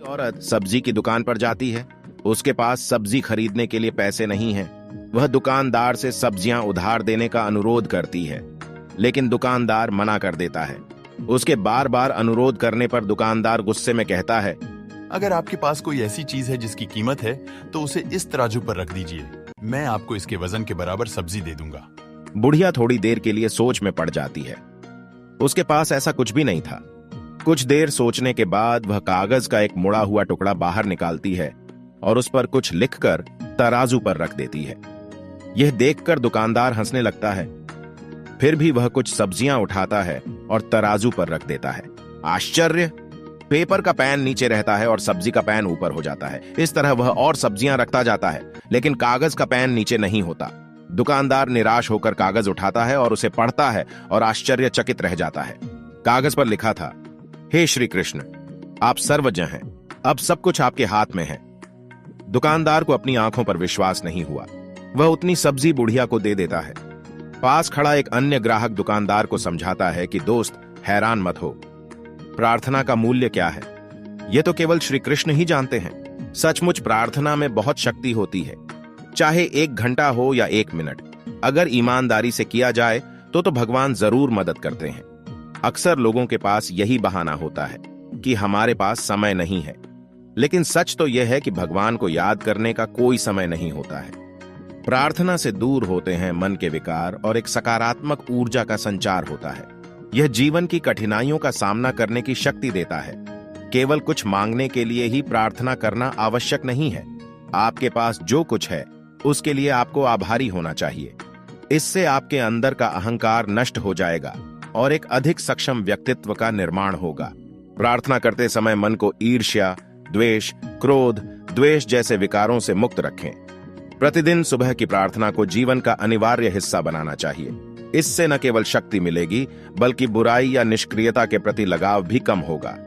औरत सब्जी की दुकान पर जाती है। उसके पास सब्जी खरीदने के लिए पैसे नहीं हैं। वह दुकानदार से सब्जियां उधार देने का अनुरोध करती है, लेकिन दुकानदार मना कर देता है। उसके बार बार अनुरोध करने पर दुकानदार गुस्से में कहता है, अगर आपके पास कोई ऐसी चीज है जिसकी कीमत है तो उसे इस तराजू पर रख दीजिए, मैं आपको इसके वजन के बराबर सब्जी दे दूंगा। बुढ़िया थोड़ी देर के लिए सोच में पड़ जाती है। उसके पास ऐसा कुछ भी नहीं था। कुछ देर सोचने के बाद वह कागज का एक मुड़ा हुआ टुकड़ा बाहर निकालती है और उस पर कुछ लिखकर तराजू पर रख देती है। यह देखकर दुकानदार हंसने लगता है। फिर भी वह कुछ सब्जियां उठाता है और तराजू पर रख देता है। आश्चर्य! पेपर का पैन नीचे रहता है और सब्जी का पैन ऊपर हो जाता है। इस तरह वह और सब्जियां रखता जाता है, लेकिन कागज का पैन नीचे नहीं होता। दुकानदार निराश होकर कागज उठाता है और उसे पढ़ता है और आश्चर्यचकित रह जाता है। कागज पर लिखा था, हे श्री कृष्ण, आप सर्वज्ञ हैं, अब सब कुछ आपके हाथ में है। दुकानदार को अपनी आंखों पर विश्वास नहीं हुआ। वह उतनी सब्जी बुढ़िया को दे देता है। पास खड़ा एक अन्य ग्राहक दुकानदार को समझाता है कि दोस्त, हैरान मत हो, प्रार्थना का मूल्य क्या है, यह तो केवल श्री कृष्ण ही जानते हैं। सचमुच प्रार्थना में बहुत शक्ति होती है, चाहे 1 घंटा हो या 1 मिनट। अगर ईमानदारी से किया जाए तो भगवान जरूर मदद करते हैं। अक्सर लोगों के पास यही बहाना होता है कि हमारे पास समय नहीं है, लेकिन सच तो यह है कि भगवान को याद करने का कोई समय नहीं होता है। प्रार्थना से दूर होते हैं मन के विकार और एक सकारात्मक ऊर्जा का संचार होता है। यह जीवन की कठिनाइयों का सामना करने की शक्ति देता है। केवल कुछ मांगने के लिए ही प्रार्थना करना आवश्यक नहीं है। आपके पास जो कुछ है उसके लिए आपको आभारी होना चाहिए। इससे आपके अंदर का अहंकार नष्ट हो जाएगा और एक अधिक सक्षम व्यक्तित्व का निर्माण होगा। प्रार्थना करते समय मन को ईर्ष्या, द्वेष, क्रोध, द्वेष जैसे विकारों से मुक्त रखें। प्रतिदिन सुबह की प्रार्थना को जीवन का अनिवार्य हिस्सा बनाना चाहिए। इससे न केवल शक्ति मिलेगी, बल्कि बुराई या निष्क्रियता के प्रति लगाव भी कम होगा।